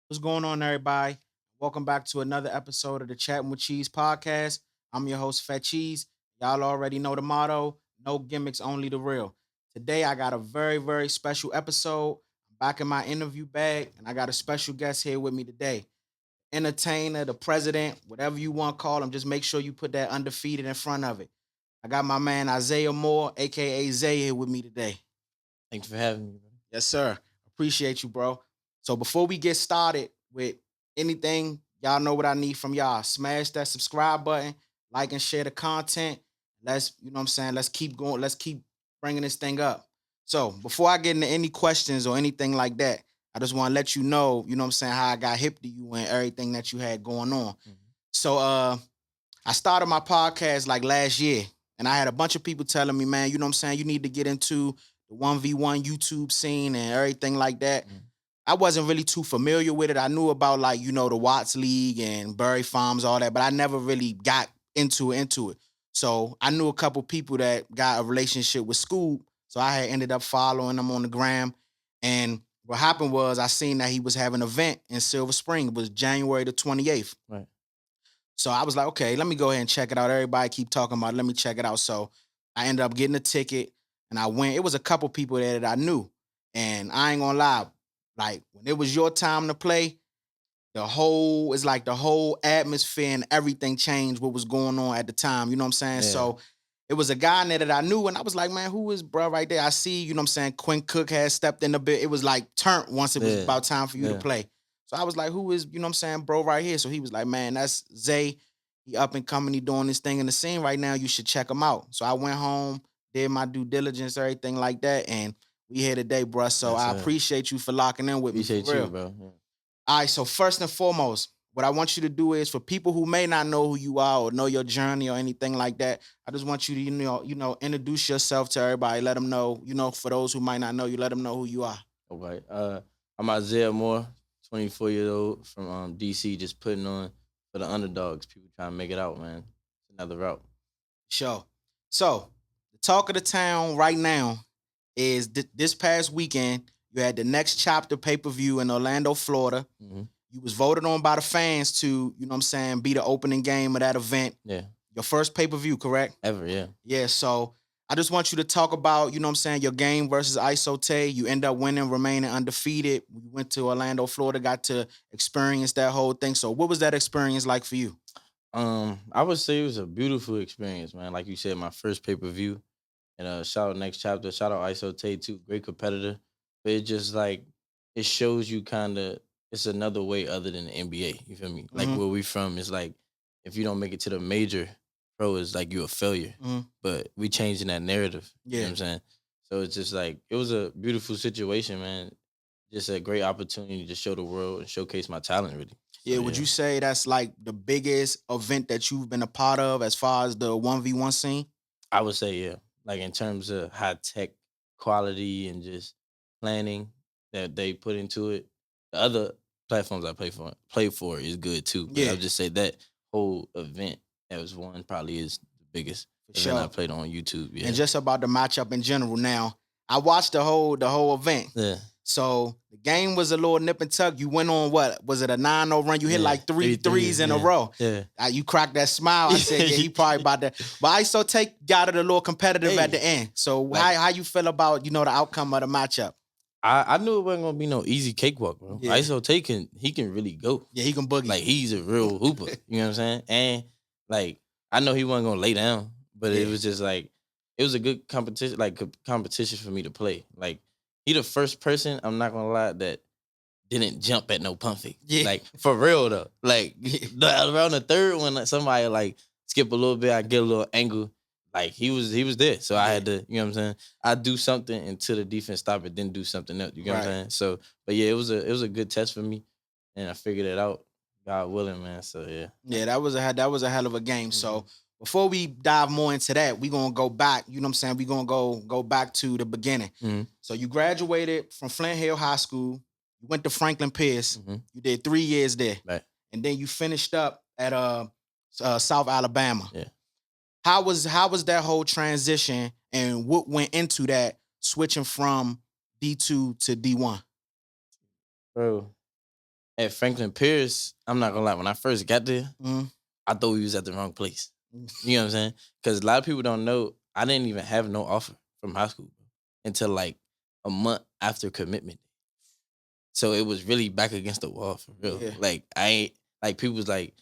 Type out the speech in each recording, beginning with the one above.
What's going on, everybody? Welcome back to another episode of the Chatting with Cheese podcast. I'm your host, Fat Cheese. Y'all already know the motto: no gimmicks, only the real. Today, I got a very, very special episode. I'm back in my interview bag, and I got a special guest here with me today. Entertainer, the president, whatever you want to call him. Just make sure you put that undefeated in front of it. I got my man Isaiah Moore, aka Zay, here with me today. Thanks for having me, bro. Yes, sir. Appreciate you, bro. So before we get started with anything, y'all know what I need from y'all. Smash that subscribe button, like and share the content. You know what I'm saying? Let's keep going. Let's keep bringing this thing up. So before I get into any questions or anything like that, I just want to let you know what I'm saying, how I got hip to you and everything that you had going on. So I started my podcast like last year, and I had a bunch of people telling me, man, you know what I'm saying, you need to get into the 1v1 YouTube scene and everything like that. I wasn't really too familiar with it. I knew about like, the Watts League and Burry Farms, all that, but I never really got into it. So I knew a couple people that got a relationship with Scoob. So I had ended up following them on the gram. And what happened was I seen that he was having an event in Silver Spring. It was January the 28th. Right. So I was like, okay, let me go ahead and check it out. Everybody keep talking about it. Let me check it out. So I ended up getting a ticket and I went. It was a couple people there that I knew. And I ain't gonna lie, like when it was your time to play, the whole atmosphere and everything changed what was going on at the time. You know what I'm saying? Yeah. So it was a guy in there that I knew, and I was like, man, who is bro right there? I see, you know what I'm saying? Quinn Cook had stepped in a bit. It was like turned once it was Yeah. about time for you to Yeah. play. So I was like, who is, you know what I'm saying, bro, right here? So he was like, man, that's Zay. He up and coming, he doing this thing in the scene right now. You should check him out. So I went home, did my due diligence, everything like that, and we here today, bro. So Yes, I sir. appreciate you for locking in with me for Appreciate you, real. bro. Yeah. All right, so first and foremost, what I want you to do is for people who may not know who you are or know your journey or anything like that, I just want you to, introduce yourself to everybody. Let them know, for those who might not know you, let them know who you are. Okay. I'm Isaiah Moore, 24 years old from DC, just putting on for the underdogs. People trying to make it out, man. It's another route. Sure. So the talk of the town right now is this past weekend, you had the next chapter pay-per-view in Orlando, Florida. Mm-hmm. You was voted on by the fans to, you know what I'm saying, be the opening game of that event. Yeah. Your first pay-per-view, correct? Ever, yeah. Yeah, so I just want you to talk about, you know what I'm saying, your game versus Isote. You end up winning, remaining undefeated. We went to Orlando, Florida, got to experience that whole thing. So what was that experience like for you? I would say it was a beautiful experience, man. Like you said, my first pay-per-view. And shout out next chapter. Shout out ISO Tay too. Great competitor. But it just like it shows you kind of it's another way other than the NBA. You feel me? Like Mhm. where we from is like if you don't make it to the major pro, it's like you're a failure. Mhm. But we changing that narrative. You know what Yeah. I'm saying? So it's just like it was a beautiful situation, man. Just a great opportunity to show the world and showcase my talent, really. So Yeah, would yeah, you say that's like the biggest event that you've been a part of as far as the 1v1 scene? I would say yeah. Like in terms of high tech quality and just planning that they put into it. The other platforms I play for is good too. But I Yeah, would just say that whole event that was one probably is the biggest for event I sure. played on YouTube. And Yeah. just about the matchup in general. Now, I watched the whole event. Yeah. So the game was a little nip and tuck. You went on what? Was it a 9-0 run? You hit Yeah. like three Three threes threes. in a Yeah. row. Yeah. You cracked that smile. I said, yeah, he probably about to. But ISO take got it a little competitive at the Hey. end. So Like how you feel about, the outcome of the matchup? I knew it wasn't gonna be no easy cakewalk, bro. Yeah. ISO taking he can really go. Yeah, he can boogie. Like he's a real hooper. You know what I'm saying? And like I know he wasn't gonna lay down, but it Yeah. was just like it was a good competition, like competition for me to play. Like he the first person, I'm not gonna lie, that didn't jump at no pump fake. Yeah. Like for real though. Like around the third one, like, somebody like skip a little bit, I get a little angle. Like he was there. So I Yeah. had to, you know what I'm saying? I do something until the defense stop it, then do something else. You know what I'm Right. saying? So but yeah, it was a good test for me. And I figured it out. God willing, man. So yeah. Yeah, that was a hell of a game. Mhm. So before we dive more into that, we're gonna go back. You know what I'm saying? We're gonna go back to the beginning. Mhm. So you graduated from Flint Hill High School. You went to Franklin Pierce. Mhm. You did 3 years there, Right. and then you finished up at South Alabama. Yeah. How was that whole transition, and what went into that switching from D2 to D1? Bro. At Franklin Pierce, I'm not gonna lie. When I first got there, Mhm. I thought we was at the wrong place. You know what I'm saying? Because a lot of people don't know. I didn't even have no offer from high school until like a month after commitment. So it was really back against the wall for real. Yeah. Like I ain't like people was like,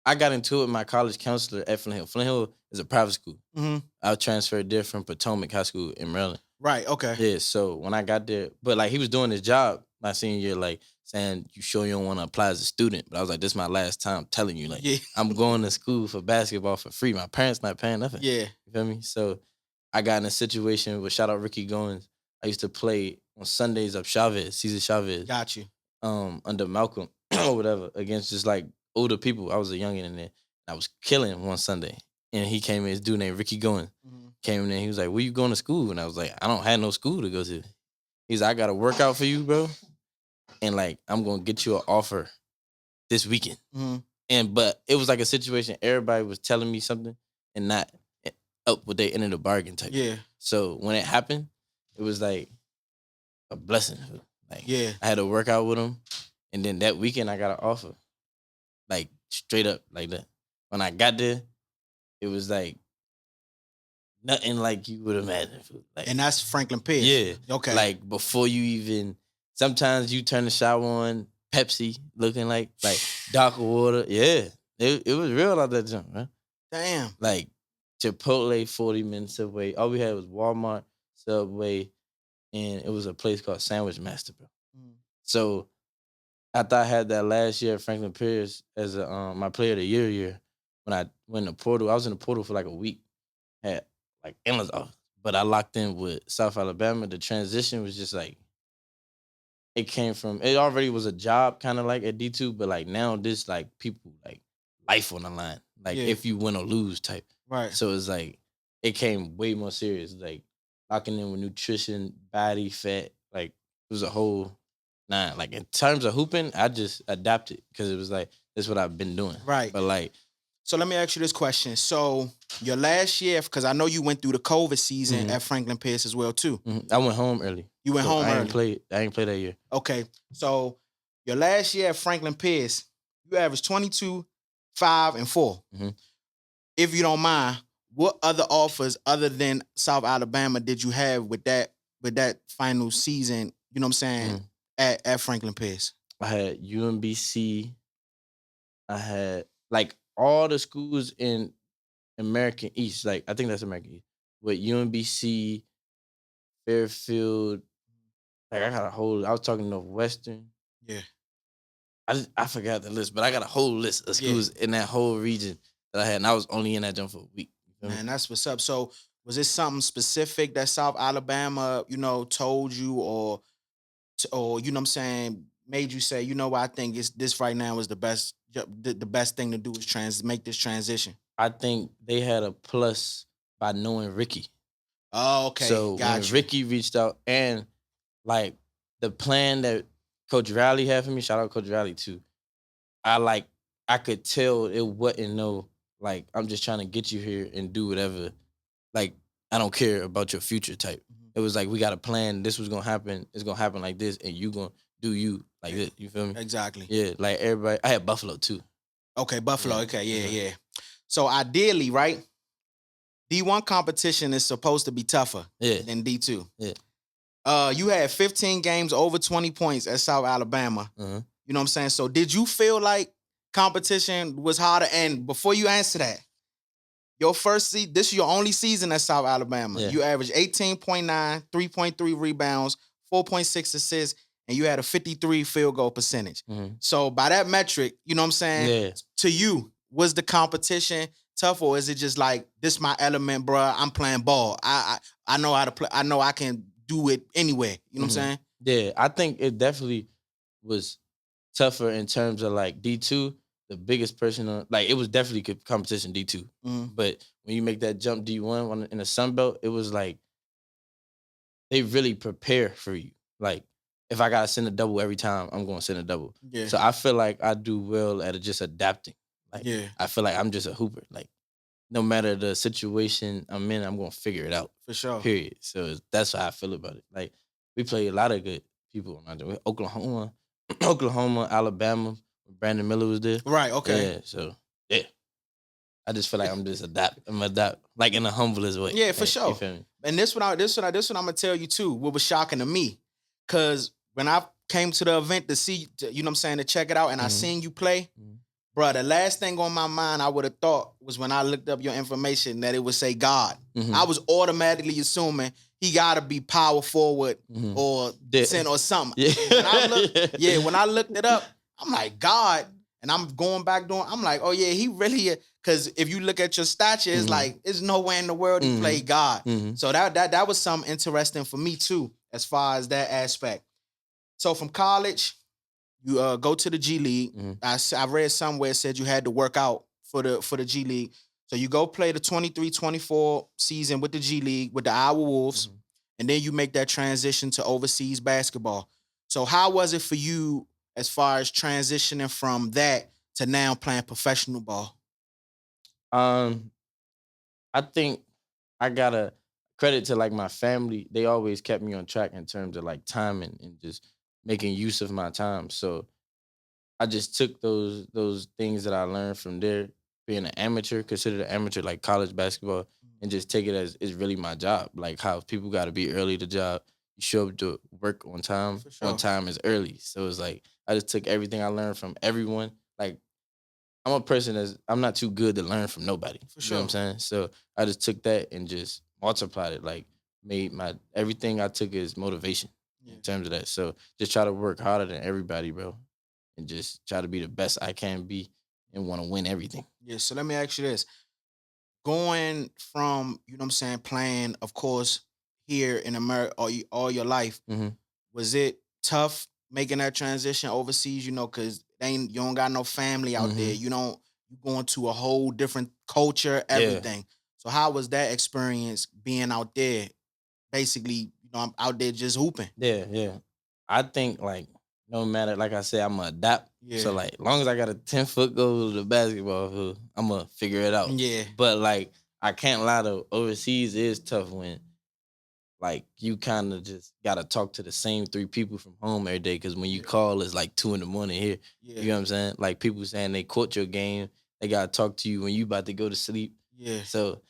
I got into it with my college counselor at Flint Hill. Flint Hill is a private school. Mhm. I transferred there from Potomac High School in Maryland. Right. Okay. Yeah, so when I got there, but like he was doing his job my senior year, like saying, "You sure you don't want to apply as a student?" But I was like, "This is my last time telling you, like, Yeah. I'm going to school for basketball for free. My parents not paying nothing." Yeah. You feel me? So I got in a situation with shout out Ricky Goins. I used to play on Sundays up Chavez, Cesar Chavez, Got you. under Malcolm or whatever, against just like older people. I was a youngin in there. I was killing one Sunday. And he came in, this dude named Ricky Goins Mhm. came in there. He was like, "Where you going to school?" And I was like, "I don't have no school to go to." He's like, "I got a workout for you, bro. And like, I'm gonna get you an offer this weekend." Mhm. And but it was like a situation, everybody was telling me something and not up what they ended the bargain type. Yeah. So when it happened, it was like a blessing. Like Yeah. I had a workout with him, and then that weekend I got an offer. Like straight up like that. When I got there, it was like nothing like you would imagine. Like, And that's Franklin Pierce. yeah. Okay. Like before you even, sometimes you turn the shower on, Pepsi looking like dark water. Yeah. It was real out that jump, man. Damn. Like Chipotle 40 minutes away. All we had was Walmart, Subway, and it was a place called Sandwich Master, bro. Mhm. So after I had that last year at Franklin Pierce as a my player of the year, when I went in the portal, I was in the portal for like a week. Had like endless offers. But I locked in with South Alabama. The transition was just like it came from it already was a job kind of like at D2, but like now this like people like life on the line. Like Yeah. if you win or lose type. Right. So it's like it came way more serious. Like locking in with nutrition, body, fat, like it was a whole nine. Like in terms of hooping, I just adapted because it was like that's what I've been doing. Right. But like So let me ask you this question. So your last year, because I know you went through the COVID season Mhm. at Franklin Pierce as well too. I went home early. You went So home I early. ain't played. I ain't played that year. Okay. So your last year at Franklin Pierce, you averaged 22, 5, and 4. Mhm. If you don't mind, what other offers other than South Alabama did you have with that final season, you know what I'm saying, Mhm. at Franklin Pierce? I had UMBC. I had like all the schools in American East. Like I think that's American East. With UMBC, Fairfield. Like I got a whole. I was talking Northwestern. Yeah. I forgot the list, but I got a whole list of Yeah. schools in that whole region that I had, and I was only in that jump for a week. You feel me? Man, that's what's up. So was this something specific that South Alabama, told you or you know what I'm saying, made you say, you know what, I think it's this right now is the best the best thing to do is make this transition. I think they had a plus by knowing Ricky. Oh, okay. So when Got you. Ricky reached out and like the plan that Coach Riley had for me, shout out Coach Riley too. I I could tell it wasn't no like I'm just trying to get you here and do whatever. Like I don't care about your future type. Mhm. It was like we got a plan. This was gonna happen. It's gonna happen like this, and you gonna do you like this. You feel me? Exactly. Yeah. Like everybody. I had Buffalo too. Okay, Buffalo. Yeah. Okay, yeah, Mhm. yeah. So ideally, right? D1 competition is supposed to be tougher Yeah. than D2. Yeah. You had 15 games over 20 points at South Alabama. Uh-huh. You know what I'm saying? So did you feel like competition was harder? And before you answer that, your first season, this is your only season at South Alabama. Yeah. You averaged 18.9, 3.3 rebounds, 4.6 assists, and you had a 53 field goal percentage. Mhm. So by that metric, you know what I'm saying? Yeah. To you, was the competition tough, or is it just like this my element, bruh? I'm playing ball. I know how to play. I know I can do it anyway. You know what I'm Mhm. saying? Yeah. I think it definitely was tougher in terms of like D2. The biggest person on like it was definitely competition D2. Mhm. But when you make that jump D1 in the Sun Belt, it was like they really prepare for you. Like if I gotta send a double every time, I'm gonna send a double. Yeah. So I feel like I do well at just adapting. Like Yeah, I feel like I'm just a hooper. Like no matter the situation I'm in, I'm gonna figure it out. for sure. Period. So that's how I feel about it. Like we play a lot of good people. Oklahoma, Oklahoma, Alabama. Brandon Miller was there. Right. Okay. Yeah. So yeah, I just feel like I'm just adapt. I'm adapt like in the humblest way. Yeah, for Like, you sure. feel me? And this one I'm gonna tell you too. What was shocking to me, cause when I came to the event to see, you know what I'm saying, to check it out, and I Mhm. seen you play, Mhm. bro. The last thing on my mind I would have thought was when I looked up your information that it would say God. I Mhm. was automatically assuming he gotta be power forward Mhm. or Yeah. sin or something. Yeah. When I looked it up, I'm like, God. And I'm going back doing, I'm like, oh yeah, he really, because if you look at your stature, it's Mhm. like, there's nowhere in the world he played Mhm. God. Mhm. So that was something interesting for me too, as far as that aspect. So from college, you go to the G League. Mhm. I read somewhere it said you had to work out for the G League. So you go play the 23-24 season with the G League with the Iowa Wolves, Mhm. and then you make that transition to overseas basketball. So how was it for you as far as transitioning from that to now playing professional ball? Um, I think I gotta credit to like my family. They always kept me on track in terms of like timing and just making use of my time. So I just took those things that I learned from there, being an amateur, considered an amateur like college basketball, and just take it as it's really my job. Like how people got to be early to job. You show up to work on time. For On sure. time is early. So it's like I just took everything I learned from everyone. Like I'm a person that's I'm not too good to learn from nobody. For You know what I'm sure. saying? So I just took that and just multiplied it. Like made my everything I took is motivation Yeah. in terms of that. So just try to work harder than everybody, bro, and just try to be the best I can be and want to win everything. Yeah. So let me ask you this. Going from, you know what I'm saying, playing, of course, here in America all your life, Mm-hmm. was it tough making that transition overseas? You know, because ain't you don't got no family out there. Mm-hmm. You going to a whole different culture, Yeah, everything. So how was that experience being out there? Basically, I'm out there just hooping. yeah. I think like no matter, like I said, I'm gonna adapt. Yeah, So like, long as I got a 10 foot goal to the basketball hoop, I'm gonna figure it out. yeah, But like, I can't lie though. Overseas is tough when like you kind of just gotta talk to the same three people from home every day. Because when you yeah, call, it's like 2 in the morning here. yeah, You know what I'm saying? Like people saying they caught your game, they gotta talk to you when you about to go to sleep. yeah. So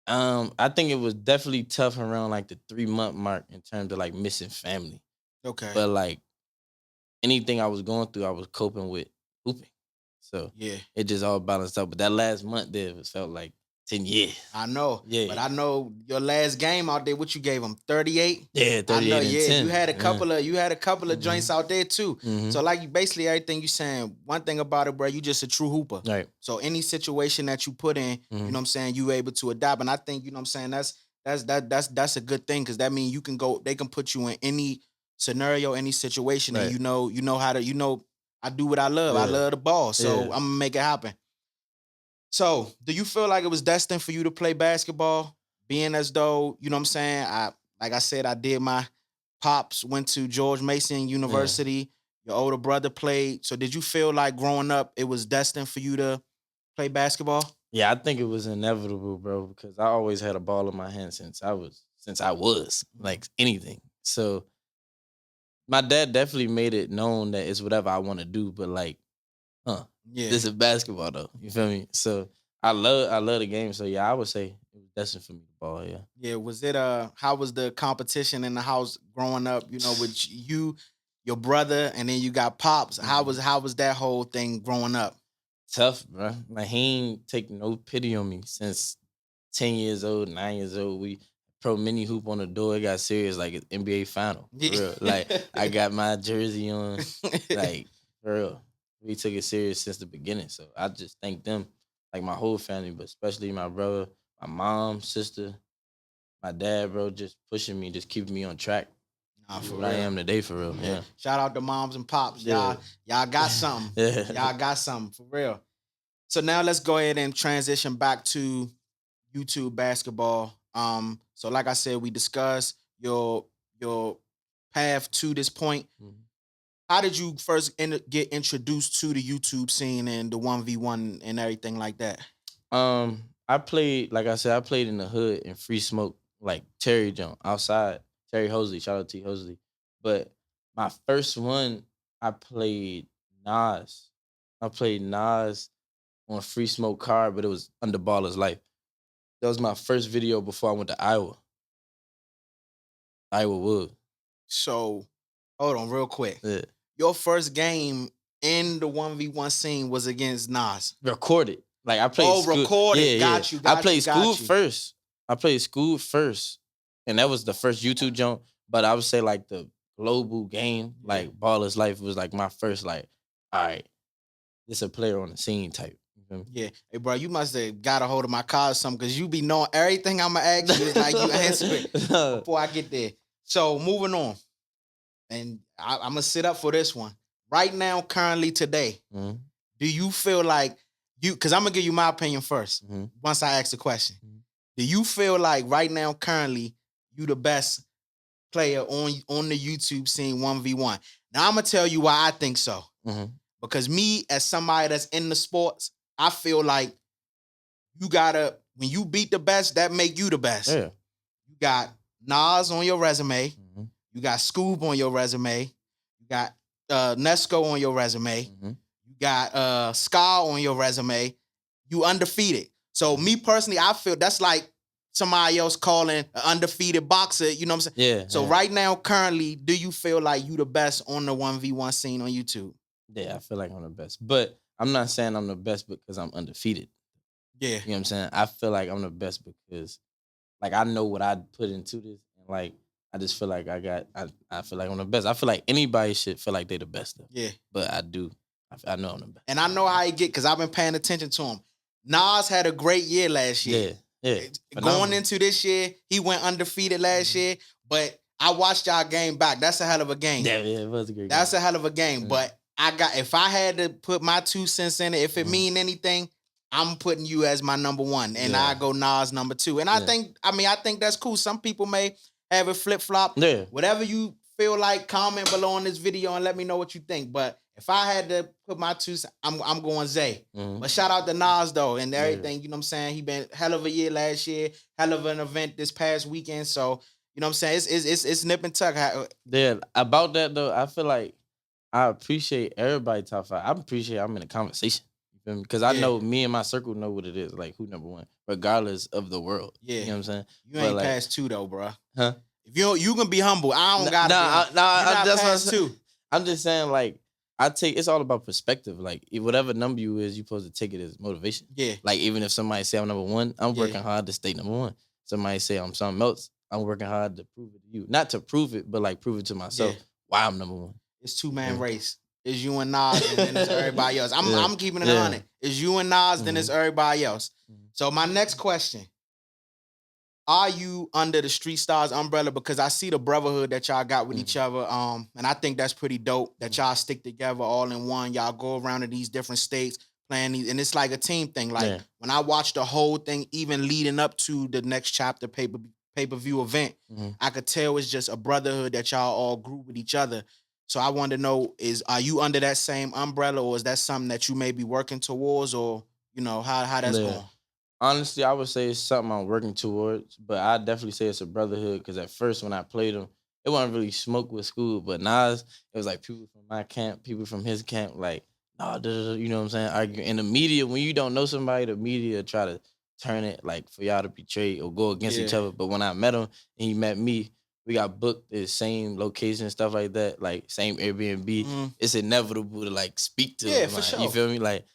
I think it was definitely tough around like the 3 month mark in terms of like missing family. Okay, But like anything I was going through, I was coping with hooping. So yeah. it just all balanced out. But that last month there was felt like 10 years. I know, but Yeah. I know your last game out there. What you gave them? 38. Yeah, I know. 38 and Yeah, 10. Yeah. you had a couple of Mm-hmm. joints out there too. Mm-hmm. So like you basically everything you saying. One thing about it, bro, you just a true hooper. Right. So any situation that you put in, you Mm-hmm. know what I'm saying, you able to adapt. And I think, you know what I'm saying, that's a good thing because that means you can go. They can put you in any scenario, any situation, and Right. you know how to. I do what I love. I Yeah. love the ball, so Yeah. I'm gonna make it happen. So, do you feel like it was destined for you to play basketball? Being as though, you know what I'm saying? Like I said, I did my pops went to George Mason Yeah. University. Your older brother played. So did you feel like growing up it was destined for you to play basketball? Yeah, I think it was inevitable, bro, because I always had a ball in my hand since I was Mhm. like anything. So my dad definitely made it known that it's whatever I want to do, but like, huh, Yeah. this is basketball though. You feel me? So I love the game. So yeah, I would say it was destined for me to ball, yeah. Yeah. Was it how was the competition in the house growing up, with you, your brother, and then you got pops? Mhm. How was that whole thing growing up? Tough, bro. Like he ain't take no pity on me since 10 years old, 9 years old. We pro mini hoop on the door. It got serious like an NBA final. For Yeah. real. Like I got my jersey on. Like for real. We took it serious since the beginning. So I just thank them, like my whole family, but especially my brother, my mom, sister, my dad, bro, just pushing me, just keeping me on track to Nah, be for what I real. am today for real. Yeah. Yeah. Shout out to moms and pops. Yeah. Y'all got something. Yeah. Y'all got something for real. So now let's go ahead and transition back to YouTube basketball. So like I said, we discussed your path to this point. Mhm. How did you first get introduced to the YouTube scene and the 1v1 and everything like that? I played, like I said, I played in the hood in Free Smoke, like Terry Jump outside. Terry Hosley, shout out to T Hosley. But my first one, I played Nas. I played Nas on Free Smoke Card, but it was under Baller's Life. That was my first video before I went to Iowa. Iowa Wood. So, hold on real quick. Yeah. Your first game in the 1v1 scene was against Nas. Recorded. Like I played Oh, school. recorded. Yeah, Got yeah. you, I got played you, school got you. first. I played school first. And that was the first YouTube jump. But I would say like the global game, Yeah. like Baller's Life was like my first, like, all right, this a player on the scene type. You feel me? Yeah. Hey, bro, you must have got a hold of my car or something because you be knowing everything I'm going to ask you. It's like you answer it before I get there. So, moving on. And I'm going to sit up for this one. Right now, currently today, Mhm. do you feel like you, because I'm going to give you my opinion first Mhm. once I ask the question. Mhm. Do you feel like right now, currently, you the best player on the YouTube scene 1v1? Now, I'm going to tell you why I think so. Mhm. Because me, as somebody that's in the sports, I feel like you gotta, when you beat the best, that make you the best. Yeah. You got Nas on your resume. Mhm. You got Scoob on your resume. You got Nesco on your resume. Mhm. You got Scar on your resume. You undefeated. So me personally, I feel that's like somebody else calling an undefeated boxer. You know what I'm saying? Yeah. So yeah. right now, currently, do you feel like you the best on the 1v1 scene on YouTube? Yeah, I feel like I'm the best. But I'm not saying I'm the best because I'm undefeated. Yeah. You know what I'm saying? I feel like I'm the best because like I know what I put into this, and like I just feel like I feel like I'm the best. I feel like anybody should feel like they the best though. Yeah. But I do. I know I'm the best. And I know how he get because I've been paying attention to him. Nas had a great year last year. Yeah. Going into this year, he went undefeated last year. But I watched y'all game back. That's a hell of a game. Yeah, it was a great That's game. a hell of a game. But if I had to put my 2 cents in it, if it mean anything, I'm putting you as my number one, and I go Nas number two. And I think that's cool. Some people may have it flip flop. Yeah. Whatever you feel like, comment below on this video and let me know what you think. But if I had to put my 2 cents, I'm going Zay. But shout out to Nas though and everything. You know what I'm saying? He been hell of a year last year, hell of an event this past weekend. So you know what I'm saying? It's nip and tuck. Yeah. About that though, I feel like I appreciate everybody top five. I appreciate I'm in a conversation. You feel me? Because I know me and my circle know what it is, like who number one, regardless of the world. Yeah. You know what I'm saying? You ain't past two though, bro. Huh? If you can be humble. I don't got to. Nah, you're not that's past what I'm two. I'm just saying, like, it's all about perspective. Like, whatever number you is, you're supposed to take it as motivation. Yeah. Like, even if somebody say I'm number one, I'm working hard to stay number one. Somebody say I'm something else, I'm working hard to prove it to you. Not to prove it, but like prove it to myself why I'm number one. It's 2-man race. It's you and Nas, and then it's everybody else. I'm keeping it on it. It's you and Nas, then it's everybody else. So my next question. Are you under the Street Stars umbrella? Because I see the brotherhood that y'all got with each other. And I think that's pretty dope that y'all stick together all in one. Y'all go around to these different states playing these, and it's like a team thing. Like when I watched the whole thing, even leading up to the next chapter pay-per-view event, I could tell it's just a brotherhood that y'all all grew with each other. So I want to know, are you under that same umbrella, or is that something that you may be working towards, or you know how that's going? Honestly, I would say it's something I'm working towards, but I definitely say it's a brotherhood because at first when I played him, it wasn't really smoke with school, but Nas, it was like people from my camp, people from his camp, like, nah, you know what I'm saying? Arguing. And the media, when you don't know somebody, the media try to turn it like for y'all to betray or go against each other. But when I met him and he met me, we got booked the same location, stuff like that, like same Airbnb. It's inevitable to like speak to him. For like, sure. You feel me? Like,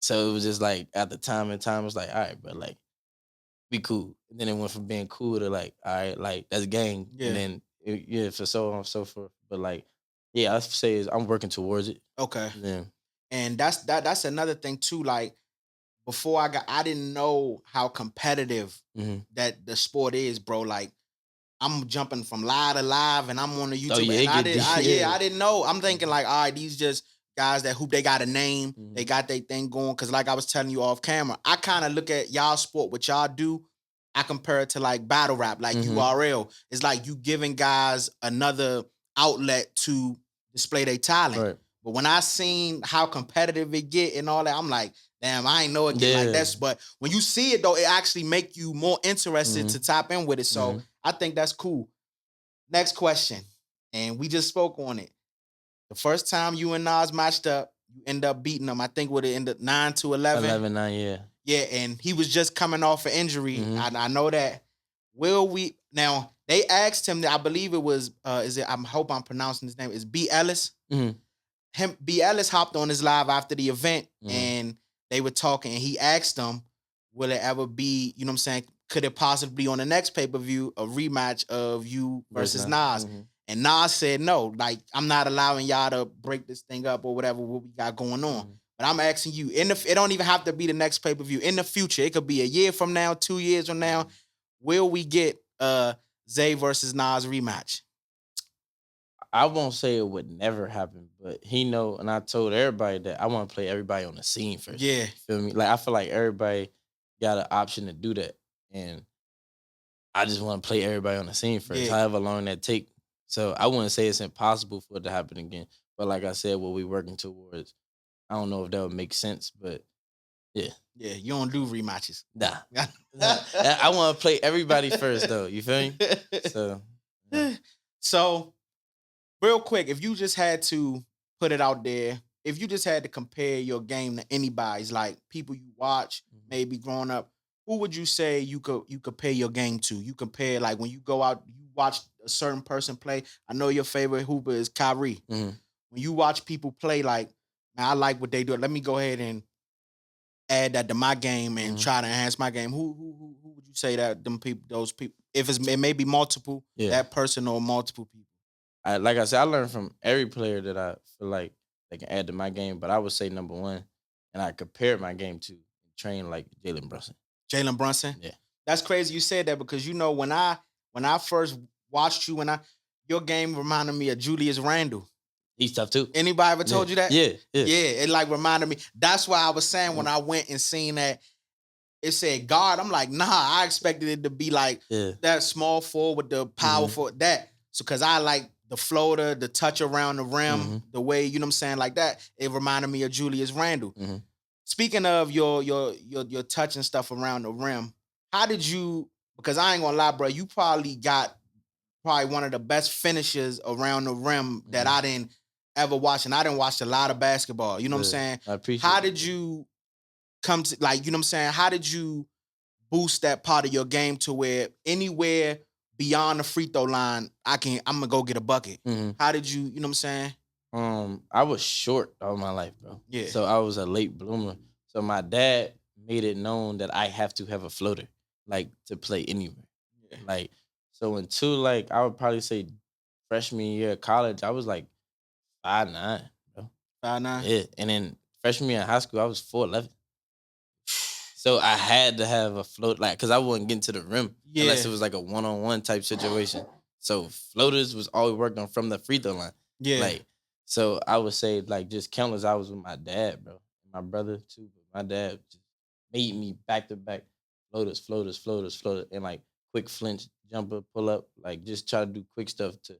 so it was just like at the time it was like, all right, bro, like we cool. And then it went from being cool to like, all right, like that's gang. Yeah. And then for so on and so forth. But like, yeah, I say I'm working towards it. Okay. Yeah. And that's another thing too. Like before I didn't know how competitive that the sport is, bro. Like I'm jumping from live to live and I'm on the YouTube. And I didn't know. I'm thinking like, all right, these just guys that hoop, they got a name, they got their thing going. Cause like I was telling you off camera, I kind of look at y'all sport, what y'all do. I compare it to like battle rap, like URL. It's like you giving guys another outlet to display their talent. Right. But when I seen how competitive it get and all that, I'm like, damn, I ain't know it get like that. But when you see it though, it actually make you more interested to tap in with it. So I think that's cool. Next question. And we just spoke on it. The first time you and Nas matched up, you end up beating him. I think would it ended 9-11. 11-9, yeah. Yeah, and he was just coming off an injury. Mhm. I know that. Will we now? They asked him. I believe it was. Is it? I hope I'm pronouncing his name. Is B Ellis? Mhm. Him. B Ellis hopped on his live after the event, Mhm. and they were talking. And he asked them, "Will it ever be? You know what I'm saying? Could it possibly be on the next pay per view a rematch of you versus Nas?" Mhm. And Nas said, "No, like I'm not allowing y'all to break this thing up or whatever what we got going on." Mhm. But I'm asking you, it don't even have to be the next pay per view. In the future, it could be a year from now, 2 years from now. Will we get Zay versus Nas rematch? I won't say it would never happen, but he know, and I told everybody that I want to play everybody on the scene first. Yeah, You feel me? Like I feel like everybody got an option to do that, and I just want to play everybody on the scene first, yeah, however long that take. So I wouldn't say it's impossible for it to happen again, but like I said, what we working towards, I don't know if that would make sense, but yeah, yeah. You don't do rematches. nah. I want to play everybody first, though. You feel me? So yeah. So real quick, if you just had to put it out there, if you just had to compare your game to anybody's, like people you watch, maybe growing up, who would you say you compare your game to? You compare like when you go out, you watch a certain person play. I know your favorite hooper is Kyrie. Mhm. When you watch people play, like man, I like what they do. Let me go ahead and add that to my game and Mhm. try to enhance my game. Who would you say that them people, those people? If it may be multiple, Yeah. that person or multiple people. Like I said, I learned from every player that I feel like they can add to my game. But I would say number one, and I compared my game to train like Jalen Brunson. Jalen Brunson. Yeah, That's crazy you said that because you know when I first watched you your game reminded me of Julius Randle. he's tough too. Anybody ever Yeah, told you that? yeah, yeah. Yeah, it like reminded me. That's why I was saying when Mhm. I went and seen that it said guard. I'm like, nah, I expected it to be like Yeah. that small forward with the Mhm. powerful that. So cause I like the floater, the touch around the rim, Mhm. the way, you know what I'm saying, like that. It reminded me of Julius Randle. Mhm. Speaking of your touch and stuff around the rim, how did you? Because I ain't gonna lie, bro, you probably got probably one of the best finishers around the rim that Mhm. I didn't ever watch, and I didn't watch a lot of basketball. You know what I'm Good. saying? I appreciate How that, did bro. you come to like? You know what I'm saying? How did you boost that part of your game to where anywhere beyond the free throw line, I'm gonna go get a bucket? Mhm. How did you? You know what I'm saying? I was short all my life, bro. Yeah, So I was a late bloomer. So my dad made it known that I have to have a floater, like to play anywhere. yeah. Like so until like I would probably say freshman year of college, I was like 5'9", bro. 5'9". Yeah. And then freshman year in high school, I was 4'11". So I had to have a float, like, cause I wasn't getting to the rim unless Yeah, it was like a one-on-one type situation. So floaters was always working on from the free throw line. yeah, Like, so I would say like just countless hours with my dad, bro. My brother too, but my dad just made me back to back floaters, floaters, floaters, floaters, and like quick flinch, jumper, pull up, like just try to do quick stuff to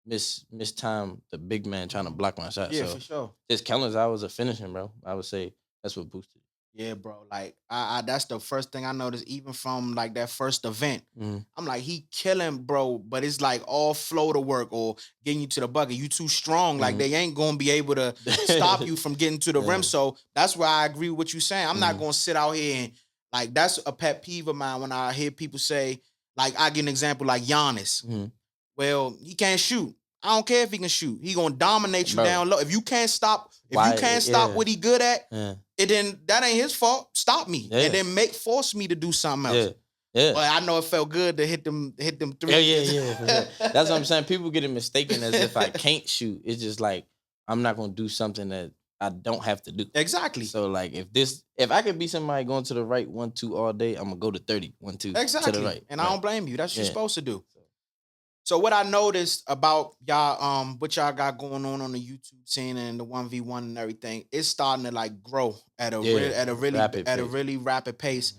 miss time the big man trying to block my shot. yeah, for So sure. just countless hours of finishing, bro. I would say that's what boosted. Yeah, bro. Like I that's the first thing I noticed, even from like that first event. Mhm. I'm like, he killing, bro, but it's like all flow to work or getting you to the bucket. You too strong. Like Mhm. they ain't gonna be able to stop you from getting to the rim. Yeah. So that's why I agree with what you're saying. I'm not Mhm. gonna sit out here and like that's a pet peeve of mine when I hear people say, like, I give an example like Giannis. Mhm. Well, he can't shoot. I don't care if he can shoot. He gonna dominate you Bro, down low. If you why can't stop yeah. what he good at, Yeah. and then that ain't his fault. Stop me. And Yeah. then force me to do something else. Yeah. Yeah. But I know it felt good to hit them Yeah, yeah, threes. yeah, for sure. That's what I'm saying. People get it mistaken as if I can't shoot. It's just like I'm not gonna do something that I don't have to do. Exactly. So like if I could be somebody going to the right 1-2 all day, I'm gonna go to 30, 1-2 to the Exactly. right. And I Right. don't blame you. That's what you're Yeah. supposed to do. So what I noticed about y'all, what y'all got going on the YouTube scene and the 1v1 and everything, it's starting to like grow at a Yeah. Rapid at a pace. really rapid pace. Mhm.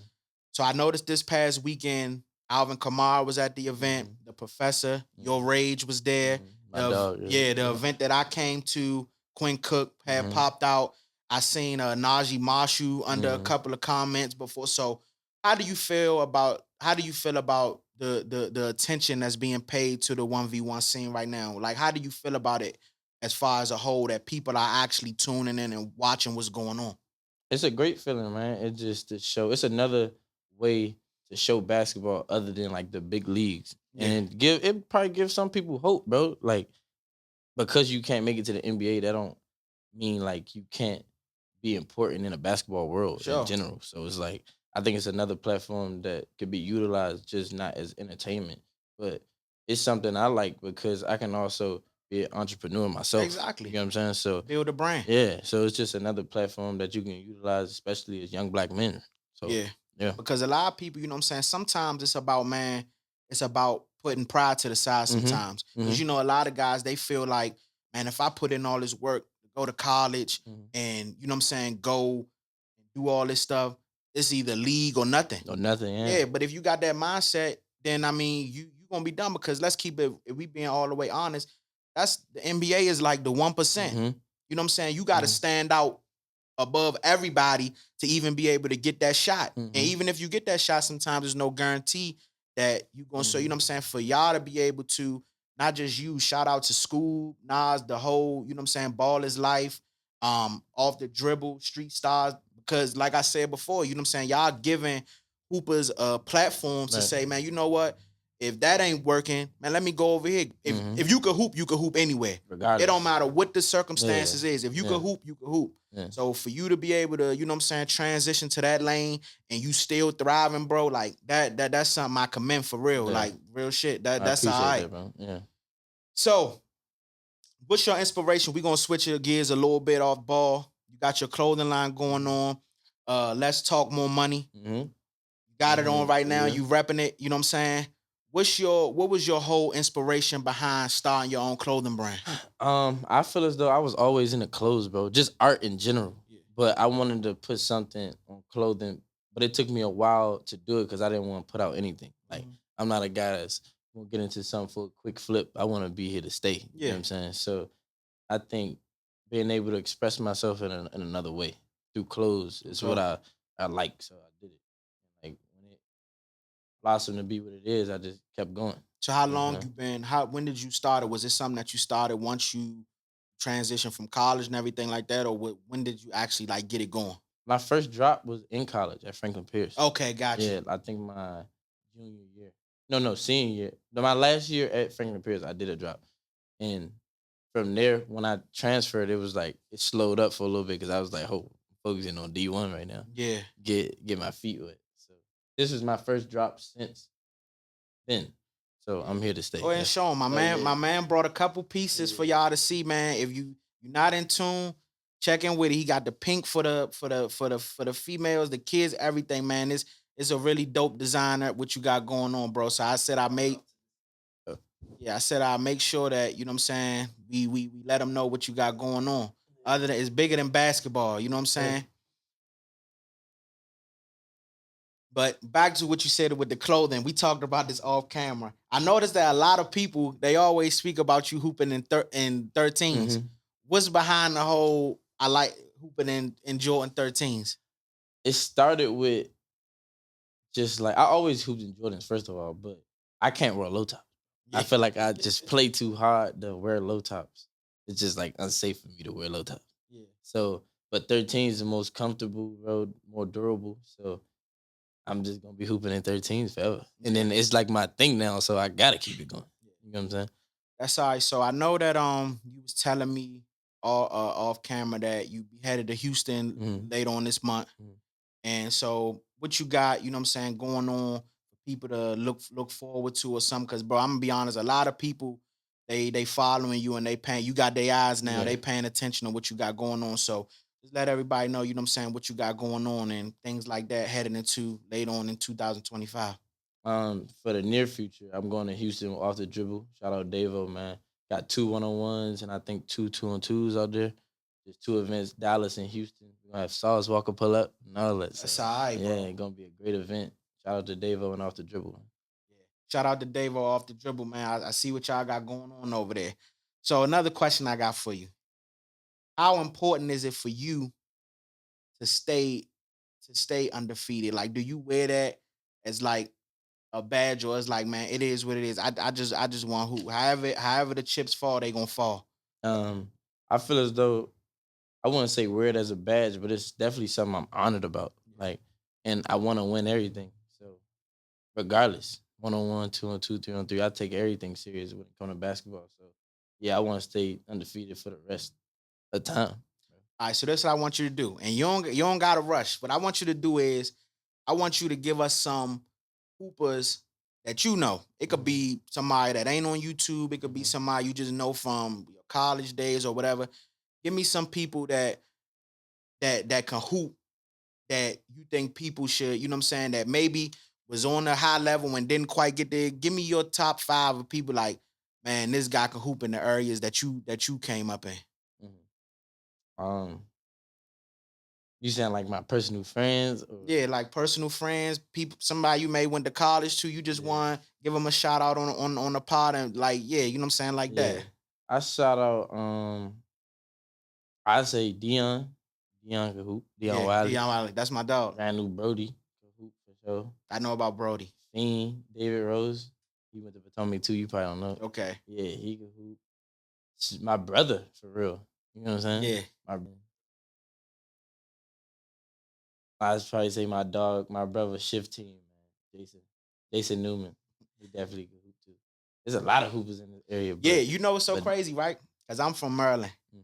So I noticed this past weekend, Alvin Kamara was at the event. Mhm. The professor, Your Mhm. Rage was there. Mhm. My dog. The Yeah. event that I came to, Quinn Cook had Mhm. popped out. I seen Najee Marshu under a Mhm. couple of comments before. So how do you feel about the attention that's being paid to the 1v1 scene right now? Like how do you feel about it as far as a whole that people are actually tuning in and watching what's going on. It's a great feeling, man. It just to show. It's another way to show basketball other than like the big leagues, Yeah, and give it probably gives some people hope, bro. Like because you can't make it to the NBA, that don't mean like you can't be important in a basketball for world in sure. general. So it's like I think it's another platform that could be utilized just not as entertainment, but it's something I like because I can also be an entrepreneur myself. You Exactly. know what I'm saying? So Build a brand. yeah, so it's just another platform that you can utilize, especially as young black men. So Yeah. yeah. Because a lot of people, you know what I'm saying, sometimes it's about, man, it's about putting pride to the side Mm-hmm. sometimes. Because, Mm-hmm. you know, a lot of guys, they feel like, man, if I put in all this work, go to college Mm-hmm. and, you know what I'm saying, go and do all this stuff, it's either league or nothing. Or nothing, yeah. Yeah, but if you got that mindset, then I mean, you gonna be done because let's keep it. If we being all the way honest, that's the NBA is like the 1%. Mm-hmm. You know what I'm saying? You got to Mm-hmm. stand out above everybody to even be able to get that shot. And Mm-hmm. even if you get that shot, sometimes there's no guarantee that you gonna. So you know Mm-hmm. what I'm saying? For y'all to be able to not just you, shout out to school, Nas, the whole, you know what I'm saying, ball is life, off the dribble, street stars. Because like I said before, you know what I'm saying, y'all giving hoopers platforms to Right. say, man, you know what? If that ain't working, man, let me go over here. If Mm-hmm. if you could hoop anywhere. It don't Regardless. matter what the Yeah. circumstances is. If you could Yeah. hoop, you could hoop. Yeah. So for you to be able to, you know what I'm saying, transition to that lane and you still thriving, bro, like that's something I commend for real. Yeah. Like real shit. That I that's all appreciate right. that, bro. Yeah. So what's your inspiration? We're gonna switch your gears a little bit off ball. You got your clothing line going Mm-hmm. on. Let's talk more money. Mm-hmm. Got it on Mm-hmm. right now. Yeah. You repping it. You know what I'm saying? What was your whole inspiration behind starting your own clothing brand? I feel as though I was always into clothes, bro. Just art in general. Yeah. But I wanted to put something on clothing, but it took me a while to do it because I didn't want to put out anything. Like Mhm. I'm not a guy that's gonna get into something for a quick flip. I want to be here to stay. You know what Yeah. I'm saying? So I think being able to express myself in another way through clothes For is what sure. I like. So I did it. Like when it blossomed to be what it is, I just kept going. So how You know what I'm long saying? you been? How when did you start it? Was it something that you started once you transitioned from college and everything like that, or when did you actually like get it going? My first drop was in college at Franklin Pierce. Okay, got you. Yeah, I think my junior year. No, senior year. No, my last year at Franklin Pierce, I did a drop. And from there, when I transferred, it was like it slowed up for a little bit because I was like, oh, I'm focusing on D1 right now. Yeah. Get my feet wet. So this was my first drop since then. So Yeah. I'm here to stay. Go ahead and Yeah. show him. Oh yeah. My man brought a couple pieces for Yeah. y'all to see, man. If you're not in tune, check in with it. He got the pink for the females, the kids, everything, man. It's a really dope designer what you got going on, bro. So I said I make Uh, yeah, I said I'll make sure that, you know what I'm saying, we let them know what you got going on. Other than it's bigger than basketball, you know what I'm yeah. saying? But back to what you said with the clothing, we talked about this off camera. I noticed that a lot of people they always speak about you hooping in 13s. Mm-hmm. What's behind the whole I like hooping in Jordan 13s? It started with just like I always hooped in Jordans, first of all, but I can't wear low top. I Yeah, feel like I just play too hard to wear low tops. It's just like unsafe for me to wear low tops. yeah, So, but 13 is the most comfortable road, more durable. So I'm just gonna be hooping in 13s forever. And yeah, then it's like my thing now, so I gotta keep it going. yeah. You know what I'm saying? That's all right. So I know that you was telling me off camera that you headed to Houston Mm-hmm. later on this month. Mm-hmm. And so what you got, you know what I'm saying, going on for people to look forward to or something. Cause bro, I'm gonna be honest, a lot of people they following you and they paying you got their eyes now, Yeah. they paying attention to what you got going on. So just let everybody know, you know what I'm saying, what you got going on and things like that heading into later on in 2025. For the near future, I'm going to Houston off the dribble. Shout out Davo, man. Got two one-on-ones and I think two two-on-twos out there. There's two events, Dallas and Houston. We're gonna have Sauce Walker pull up and all that. So That's all right, yeah, bro. it's gonna be a great event. Shout out to Davo and off the dribble. Yeah. Shout out to Davo off the dribble, man. I see what y'all got going on over there. So another question I got for you. How important is it for you to stay undefeated? Like, do you wear that as like a badge, or it's like, man, it is what it is. I just want who, however the chips fall, they gonna fall. I feel as though I wouldn't say weird as a badge, but it's definitely something I'm honored about. Like, and I want to win everything. So regardless, 1-on-1, 2-on-2, 3-on-3, I take everything serious when it comes to basketball. So yeah, I want to stay undefeated for the rest of the time. All right, so that's what I want you to do, and you don't gotta rush. What I want you to do is, I want you to give us some hoopers that you know. It could Mhm. be somebody that ain't on YouTube. It could be Mhm. somebody you just know from your college days or whatever. Give me some people that can hoop that you think people should, you know what I'm saying, that maybe was on a high level and didn't quite get there. Give me your top five of people like, man, this guy can hoop in the areas that you came up in. Mhm. Um, you sound like my personal friends, or Yeah, like personal friends, people, somebody you may went to college to, you just yeah, want give them a shout out on the pod and like, yeah, you know what I'm saying, like yeah. that. I shout out. I say Dion, Dion can hoop, Dion Yeah, Wiley, Dion Wiley, that's my dog. Randall Brody can hoop for sure. I know about Brody. Fiend, David Rose, he went to Potomac too. You probably don't know. Okay. Yeah, he can hoop. My brother for real. You know what I'm saying? Yeah. My I'd probably say my dog, my brother shift team, man. Jason Newman. He definitely can hoop too. There's a lot of hoopers in this area, Yeah, but you know what's so but crazy, right? Because I'm from Maryland. mhm.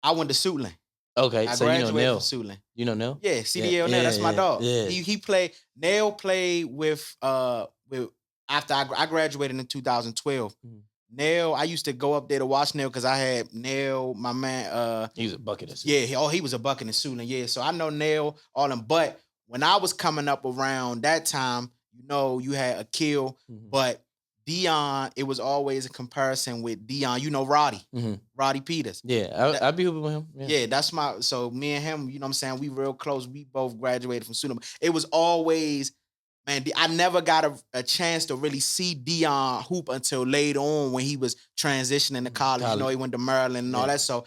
I went to Suitland. Okay, I so you know graduated from Nell. Suitland. You know Nell? Yeah, Yeah, CDL now. yeah, That's my yeah, dog. yeah. He played. Nail played with after I graduated in 2012. Mhm. Nail, I used to go up there to watch Nail because I had Nail, my man. He was a bucket of Yeah, soup. he was a bucket in Suitland. Yeah, so I know Nail, all them. But when I was coming up around that time, you had Akil, Mhm. but Dion, it was always a comparison with Dion. Roddy, Mhm. Roddy Peters. Yeah, That I be hooping with him. Yeah. yeah, that's my so me and him, you know what I'm saying? We real close. We both graduated from Suitland. It was always, man, I never got a chance to really see Dion hoop until later on when he was transitioning to Mhm. college. College. He went to Maryland and all Yeah. that. So,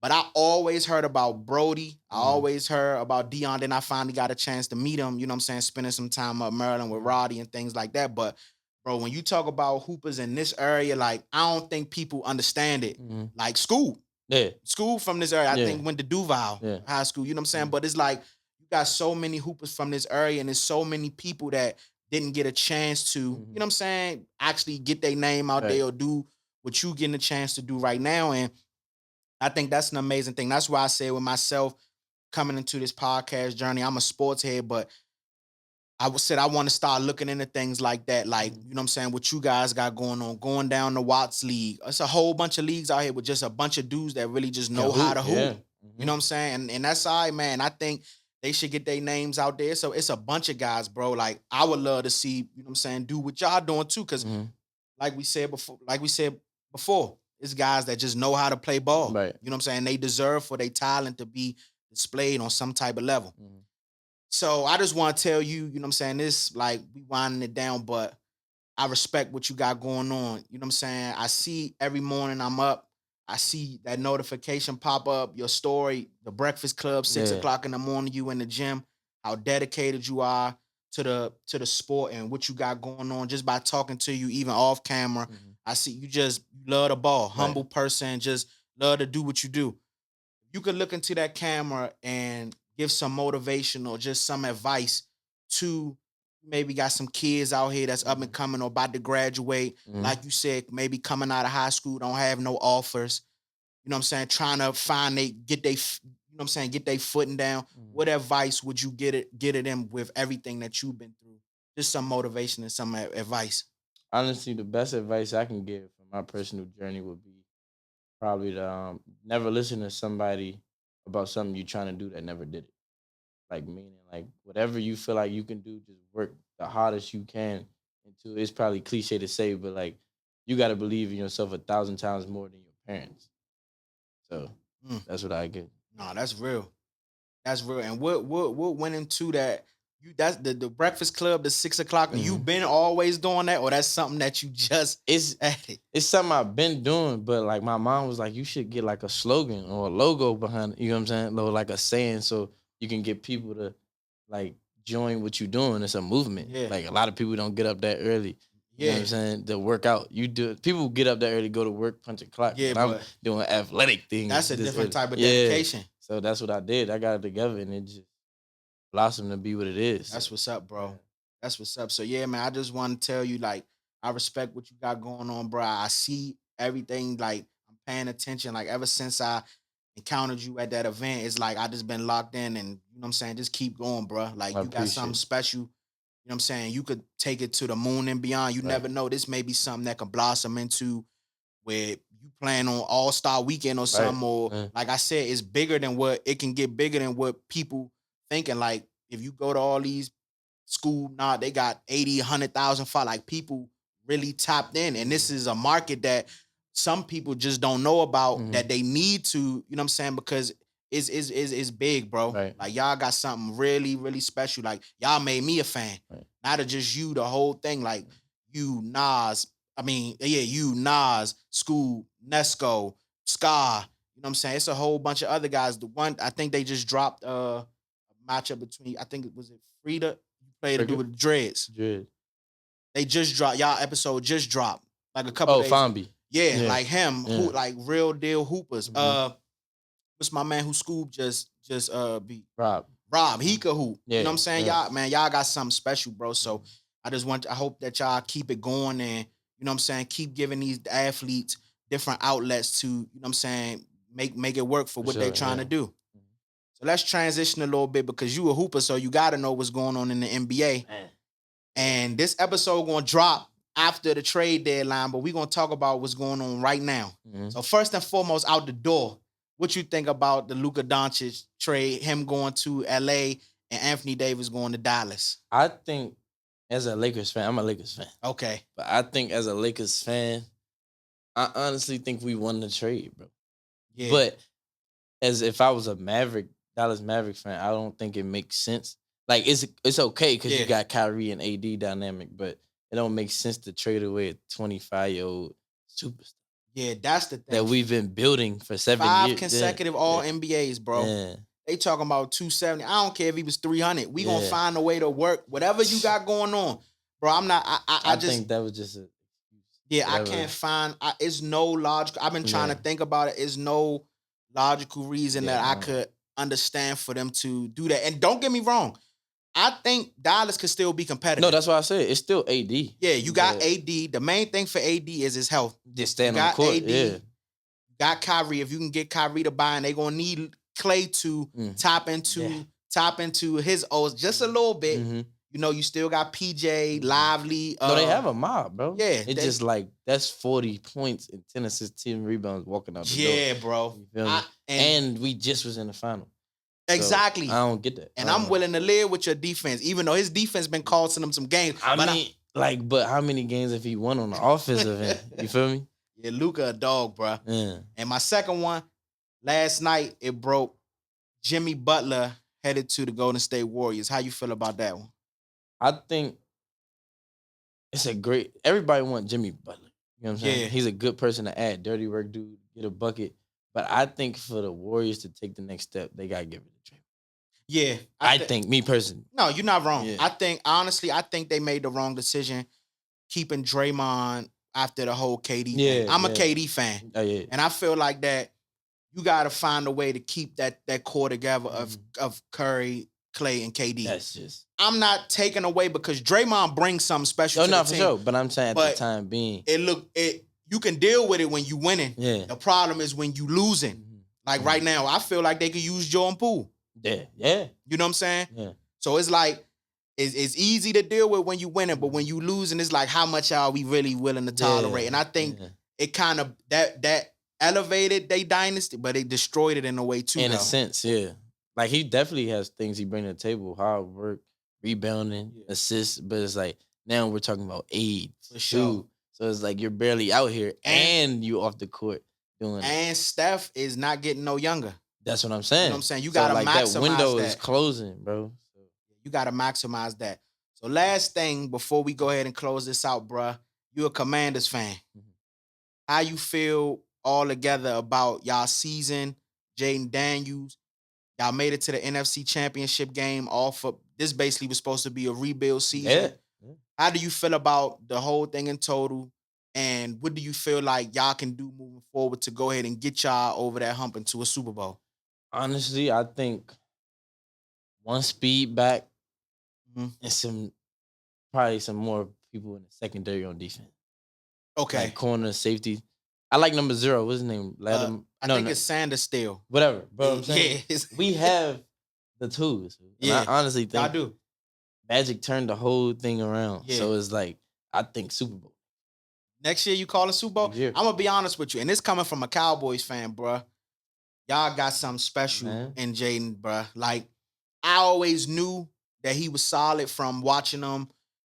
but I always heard about Brody. I Mhm. always heard about Dion. Then I finally got a chance to meet him, you know what I'm saying? Spending some time up Maryland with Mhm. Roddy and things like that. But bro, when you talk about hoopers in this area, like I don't think people understand it. Mhm. Like Yeah. school from this area, I Yeah. think went to Duval Yeah. High School, you know what I'm saying? Mhm. But it's like you got so many hoopers from this area, and there's so many people that didn't get a chance to, you know Mhm. what I'm saying, actually get their name out Right. there or do what you getting a chance to do right now. And I think that's an amazing thing. That's why I say with myself coming into this podcast journey, I'm a sports head, but said I want to start looking into things like that, like Mhm. you know what I'm saying, what you guys got going on, going down the Watts League. It's a whole bunch of leagues out here with just a bunch of dudes that really just Can know how hoop. to hoop. Yeah. You know Mhm. what I'm saying? And that's all right, man. I think they should get their names out there. So it's a bunch of guys, bro. Like I would love to see, you know what I'm saying, do what y'all doing too. Cause Mhm. like we said before, it's guys that just know how to play ball. Right. You know what I'm saying? They deserve for their talent to be displayed on some type of level. Mhm. So I just want to tell you, you know what I'm saying? This like we winding it down, but I respect what you got going on. You know what I'm saying? I see every morning I'm up. I see that notification pop up, your story, the Breakfast Club, six Yeah. o'clock in the morning, you in the gym, how dedicated you are to the sport and what you got going on just by talking to you, even off camera. Mhm. I see you love the ball, Right. humble person, just love to do what you do. You could look into that camera and give some motivation or just some advice to maybe got some kids out here that's up and Mhm. coming or about to graduate. Mhm. Like you said, maybe coming out of high school, don't have no offers. You know what I'm saying? Trying to find get they, you know what I'm saying, get they footing down. Mhm. What advice would you get it them with everything that you've been through? Just some motivation and some advice. Honestly, the best advice I can give from my personal journey would be probably to never listen to somebody about something you're trying to do that never did it. Like meaning like whatever you feel like you can do, just work the hardest you can into it's probably cliche to say, but like you gotta believe in yourself 1,000 times more than your parents. So Mm, that's what I get. no, that's real. That's real. And what went into that? That's the Breakfast Club, the 6 o'clock. And you Mhm. been always doing that, or that's something that you just It's added? it's something I've been doing, but like my mom was like, you should get like a slogan or a logo behind it. You know what I'm saying? Or like a saying so you can get people to like join what you're doing. It's a movement. Yeah, Like a lot of people don't get up that early. You know what I'm Yeah. saying? To work out. You do people get up that early, go to work, punch a clock. Yeah, But I'm but doing athletic things that's a this different early. type of Yeah. dedication. So that's what I did. I got it together and it just blossomed to be what it is. So, That's what's up, yeah. bro. That's what's up. So yeah, man, I just want to tell you, like, I respect what you got going on, bro. I see everything, like, I'm paying attention. Like, ever since I encountered you at that event, it's like I just been locked in and you know what I'm saying, just keep going, bro. Like I you got appreciate something it. special. You know what I'm saying? You could take it to the moon and beyond. You Right. never know. This may be something that can blossom into where you plan on All-Star weekend or Right. something, or Yeah. like I said, it's bigger than what it can get bigger than what people thinking. Like if you go to all these school, nah, they got 80, 100,000 followers. Like people really tapped in. And this is a market that some people just don't know about that they need to, you know what I'm saying? Because it's big, bro. Right. Like y'all got something really, really special. Like y'all made me a fan. Right. Not just you, the whole thing. Like you, Nas, you, Nas, School, Nesco, Scar. You know what I'm saying? It's a whole bunch of other guys. The one I think they just dropped a matchup between, I think it was Frida. You played to do with the Dreads. Dread. They just dropped, y'all episode just dropped like a couple Oh, days ago. Fambi. Yeah, like him, Yeah. who like real deal hoopers. Mhm. What's my man who Scoob just beat? Rob. He could hoop. Yeah. You know what I'm saying? Yeah. Y'all got something special, bro. So I hope that y'all keep it going and you know what I'm saying, keep giving these athletes different outlets to, you know what I'm saying, make it work for what they're trying to do. So let's transition a little bit because you a hooper, so you gotta know what's going on in the NBA. Man. And this episode gonna drop after the trade deadline, but we're gonna talk about what's going on right now. So first and foremost, out the door, what you think about the Luka Doncic trade, him going to LA and Anthony Davis going to Dallas? I think as a Lakers fan, I'm a Lakers fan. Okay. But I think as a Lakers fan, I honestly think we won the trade, bro. Yeah. But as if I was a Dallas Maverick fan, I don't think it makes sense. Like it's okay because you got Kyrie and AD dynamic, but it don't make sense to trade away a 25-year-old superstar. Yeah, that's the thing. That we've been building for 7 years. 5 consecutive all NBAs, bro. Yeah. They talking about 270. I don't care if he was 300. We gonna find a way to work whatever you got going on, bro. I'm not. I just think that was just a. Yeah, I can't find. It's no logical. I've been trying to think about it. It's no logical reason that I could understand for them to do that. And don't get me wrong, I think Dallas could still be competitive. No, that's why I said it's still AD. Yeah, you got AD. The main thing for AD is his health. Just stand on the court. AD, got Kyrie. If you can get Kyrie to buy, and they gonna need Clay to tap into his O's just a little bit. You know, you still got PJ, Lively. No, they have a mob, bro. Yeah. It's just like, that's 40 points and 10 assists, 10 rebounds walking out the door. Yeah, bro. You feel me? And we just was in the final. Exactly. So I don't get that. And I'm willing to live with your defense, even though his defense been costing him some games. But how many games have he won on the offensive end? You feel me? Yeah, Luka a dog, bro. Yeah. And my second one, last night, it broke. Jimmy Butler headed to the Golden State Warriors. How you feel about that one? I think it's everybody want Jimmy Butler. You know what I'm saying? Yeah. He's a good person to add. Dirty work dude, get a bucket. But I think for the Warriors to take the next step, they got to give it to Draymond. Yeah. I think, me personally. No, you're not wrong. Yeah. I think they made the wrong decision keeping Draymond after the whole KD thing. I'm a KD fan. Oh, yeah. And I feel like that you got to find a way to keep that core together of Curry, Clay, and KD. That's just. I'm not taking away because Draymond brings something special to the team. For sure. But I'm saying at the time being. You can deal with it when you winning. Yeah. The problem is when you losing. Like right now, I feel like they could use Jordan Poole. Yeah. Yeah. You know what I'm saying? Yeah. So it's like, it's easy to deal with when you winning, but when you losing, it's like, how much are we really willing to tolerate? And I think it kind of, that elevated their dynasty, but it destroyed it in a way too. In a sense, yeah. Like he definitely has things he bring to the table, hard work, rebounding, assists, but it's like now we're talking about age. For sure. So it's like you're barely out here and you off the court doing and Steph is not getting no younger. That's what I'm saying. You know what I'm saying? You gotta maximize that window is closing, bro. So. You gotta maximize that. So last thing before we go ahead and close this out, bruh, you a Commanders fan. How you feel all together about y'all season, Jaden Daniels? Y'all made it to the NFC Championship game. This basically was supposed to be a rebuild season. Yeah. Yeah. How do you feel about the whole thing in total? And what do you feel like y'all can do moving forward to go ahead and get y'all over that hump into a Super Bowl? Honestly, I think one speed back Mhm. and probably some more people in the secondary on defense, like Okay. corner, safety. I like number 0. What's his name? Let him. I No, think no, it's Sanders still. whatever. But I'm saying Yeah. we have the tools, and I Yeah. honestly Y'all think do. Magic turned the whole thing around. Yeah. So it's like I think Super Bowl Next year you call a Super Bowl. next year, I'm gonna be honest with you, and this coming from a Cowboys fan, bruh. Y'all got something special man. in Jaden, bruh. Like I always knew that he was solid from watching him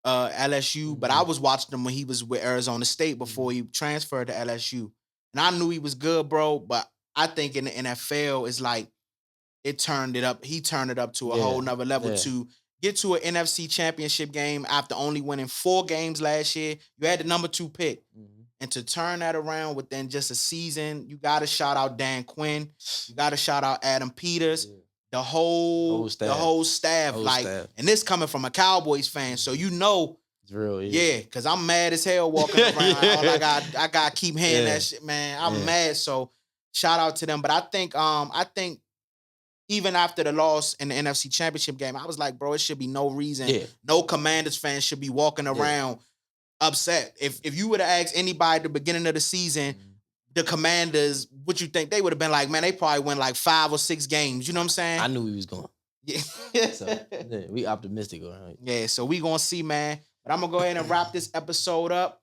LSU, but I Mhm. was watching him when he was with Arizona State before he transferred to LSU. And I knew he was good, bro. But I think in the NFL, it's like it turned it up. He turned it up to a whole Yeah, nother level yeah. to get to an NFC championship game after only winning 4 games last year. You had the number 2 pick. Mhm. And to turn that around within just a season, you got to shout out Dan Quinn. You got to shout out Adam Peters, Yeah. the Whole whole the staff, whole staff. whole Like, staff. and this coming from a Cowboys fan, so Mhm. you know, It's real, yeah. yeah, because I'm mad as hell walking around. All I got to keep hearing Yeah, that shit, man. I'm yeah. mad. So shout out to them. But I think even after the loss in the NFC Championship game, I was like, bro, it should be no reason, Yeah, no Commanders fans should be walking yeah. around upset. If you would have asked anybody at the beginning of the season, Mhm. the Commanders, what you think, they would have been like, man, they probably win like 5 or 6 games. You know what I'm saying? I knew he was going. Yeah. So yeah, we optimistic around here. Yeah, so we gonna see, man. But I'm gonna go ahead and wrap this episode up.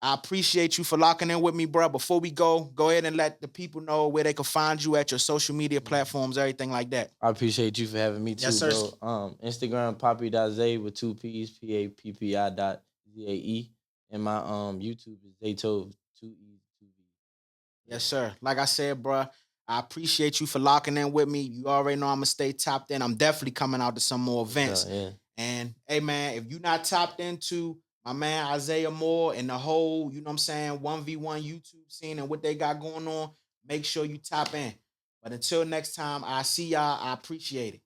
I appreciate you for locking in with me, bro. Before we go ahead and let the people know where they can find you at your social media Mhm. platforms, everything like that. I appreciate you for having me Yes, too, sir. bro. Instagram Poppy.Zae with 2 P's, PAPPI.ZAE. And my YouTube is Zaytove 2 E's 2 V's. Yes, Yeah. sir. Like I said, bro, I appreciate you for locking in with me. You already know I'm gonna stay tapped in. I'm definitely coming out to some more For sure, events. yeah. And hey, man, if you're not tapped into my man Isaiah Moore and the whole, you know what I'm saying, 1v1 YouTube scene and what they got going on, make sure you tap in. But until next time, I see y'all. I appreciate it.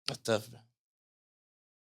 That's tough.